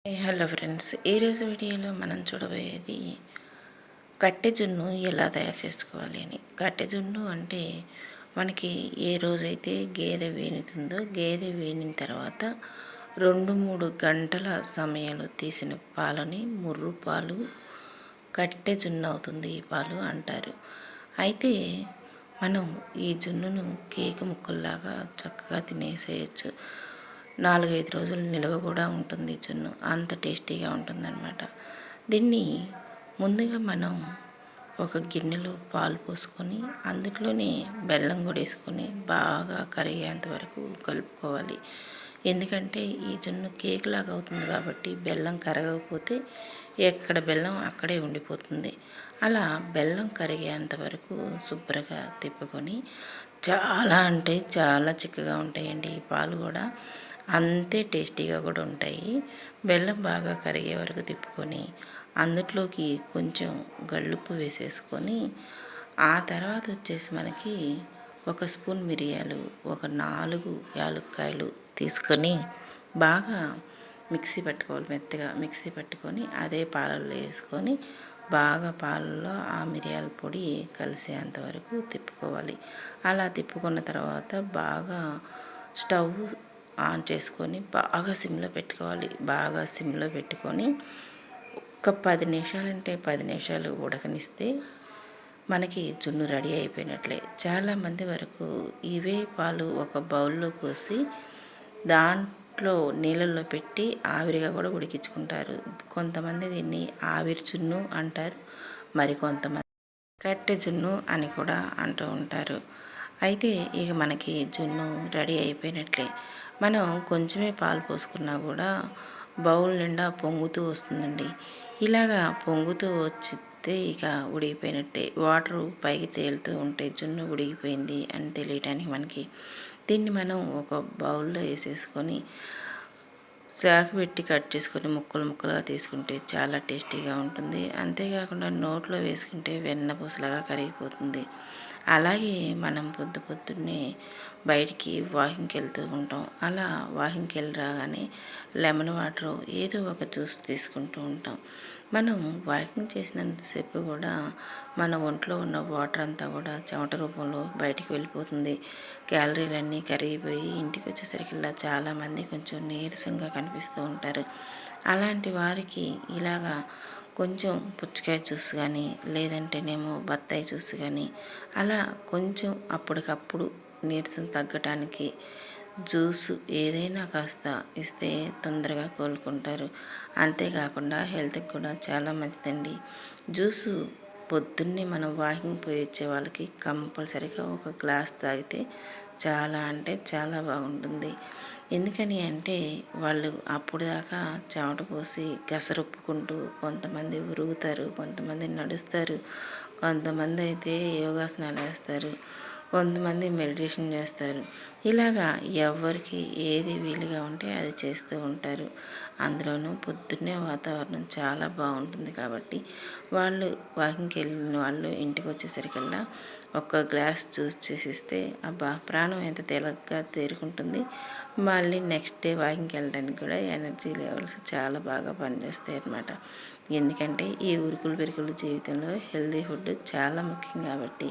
Hello friends, ఈరోజు వీడియోలో మనం చూడబోయేది కట్టె జున్ను ఎలా తయారు చేసుకోవాలి అని. కట్టె జున్ను అంటే మనకి ఏ రోజైతే గేదె వేనుతుందో గేదె వేనిన తర్వాత 2-3 గంటల సమయంలో తీసిన పాలని ముర్రు పాలు కట్టె జున్ను అవుతుంది ఈ పాలు అంటారు. అయితే మనం ఈ జున్నును కేక్ ముక్కల్లాగా చక్కగా తినేసేయచ్చు. 4-5 రోజులు నిల్వ కూడా ఉంటుంది జున్ను, అంత టేస్టీగా ఉంటుందన్నమాట. దీన్ని ముందుగా మనం ఒక గిన్నెలో పాలు పోసుకొని అందులోనే బెల్లం కూడా వేసుకొని బాగా కరిగేంత వరకు కలుపుకోవాలి. ఎందుకంటే ఈ జున్ను కేక్ లాగా అవుతుంది కాబట్టి బెల్లం కరగకపోతే ఎక్కడ బెల్లం అక్కడే ఉండిపోతుంది. అలా బెల్లం కరిగేంత వరకు శుభ్రంగా తిప్పుకొని చాలా అంటే చాలా చిక్కగా ఉంటాయండి ఈ పాలు కూడా, అంతే టేస్టీగా కూడా ఉంటాయి. బెల్లం బాగా కరిగే వరకు తిప్పుకొని అందులోకి కొంచెం గళ్ళుప్పు వేసేసుకొని ఆ తర్వాత వచ్చేసి మనకి 1 స్పూన్ మిరియాలు, ఒక 4 యాలక్కాయలు తీసుకొని బాగా మిక్సీ పట్టుకోవాలి. మెత్తగా మిక్సీ పట్టుకొని అదే పాలల్లో వేసుకొని బాగా పాలల్లో ఆ మిరియాల పొడి కలిసేంత వరకు తిప్పుకోవాలి. అలా తిప్పుకున్న తర్వాత బాగా స్టవ్ ఆన్ చేసుకొని బాగా సిమ్లో పెట్టుకోవాలి. బాగా సిమ్లో పెట్టుకొని ఒక 10 నిమిషాలు అంటే 10 నిమిషాలు ఉడకనిస్తే మనకి జున్ను రెడీ అయిపోయినట్లే. చాలామంది వరకు ఇవే పాలు ఒక బౌల్లో పోసి దాంట్లో నీళ్ళల్లో పెట్టి ఆవిరిగా కూడా ఉడికించుకుంటారు. కొంతమంది దీన్ని ఆవిరి జున్ను అంటారు, మరి కొంతమంది కట్టె జున్ను అని కూడా అంటూ ఉంటారు. అయితే ఇక మనకి జున్ను రెడీ అయిపోయినట్లే. మనం కొంచెమే పాలు పోసుకున్నా కూడా బౌల్ నిండా పొంగుతూ వస్తుందండి. ఇలాగా పొంగుతూ వచ్చితే ఇక ఉడికిపోయినట్టే. వాటరు పైకి తేలుతూ ఉంటే జున్ను ఉడికిపోయింది అని తెలియటానికి మనకి. దీన్ని మనం ఒక బౌల్లో వేసేసుకొని చాకు పెట్టి కట్ చేసుకొని ముక్కలు ముక్కలుగా తీసుకుంటే చాలా టేస్టీగా ఉంటుంది. అంతేకాకుండా నోట్లో వేసుకుంటే వెన్నపూసలాగా కరిగిపోతుంది. అలాగే మనం పొద్దున్నే బయటికి వాకింగ్కి వెళ్తూ ఉంటాం. అలా వాకింగ్కి వెళ్ళి రాగానే లెమన్ వాటర్ ఏదో ఒక జ్యూస్ తీసుకుంటూ ఉంటాం. మనం వాకింగ్ చేసినంతసేపు కూడా మన ఒంట్లో ఉన్న వాటర్ అంతా కూడా చెమట రూపంలో బయటికి వెళ్ళిపోతుంది. క్యాలరీలన్నీ కరిగిపోయి ఇంటికి వచ్చేసరికల్లా చాలామంది కొంచెం నీరసంగా కనిపిస్తూ ఉంటారు. అలాంటి వారికి ఇలాగా కొంచెం పుచ్చకాయ జ్యూస్ కానీ లేదంటేనేమో బత్తాయి జ్యూస్ కానీ అలా కొంచెం అప్పటికప్పుడు నీరసం తగ్గటానికి జ్యూస్ ఏదైనా కాస్త ఇస్తే తొందరగా కోలుకుంటారు. అంతేకాకుండా హెల్త్కి కూడా చాలా మంచిదండి. జ్యూసు పొద్దున్నే మనం వాకింగ్ పోయి వచ్చే వాళ్ళకి కంపల్సరీగా ఒక గ్లాస్ తాగితే చాలా అంటే చాలా బాగుంటుంది. ఎందుకని అంటే వాళ్ళు అప్పుడు దాకా చెమట పోసి గసరొప్పుకుంటూ కొంతమంది ఉరుగుతారు, కొంతమంది నడుస్తారు, కొంతమంది అయితే యోగాసనాలు వేస్తారు, కొంతమంది మెడిటేషన్ చేస్తారు. ఇలాగా ఎవరికి ఏది వీలుగా ఉంటే అది చేస్తూ ఉంటారు. అందులోనూ పొద్దున్నే వాతావరణం చాలా బాగుంటుంది కాబట్టి వాళ్ళు వాకింగ్కి వెళ్ళిన వాళ్ళు ఇంటికి వచ్చేసరికల్లా ఒక గ్లాస్ జ్యూస్ చేసిస్తే అబ్బా ప్రాణం ఎంత తేలికగా తేరుకుంటుంది. మళ్ళీ నెక్స్ట్ డే వాకింగ్కి వెళ్ళడానికి కూడా ఎనర్జీ లెవెల్స్ చాలా బాగా పనిచేస్తాయి అన్నమాట. ఎందుకంటే ఈ ఉరుకులు పెరుకుల జీవితంలో హెల్తీ ఫుడ్ చాలా ముఖ్యం కాబట్టి.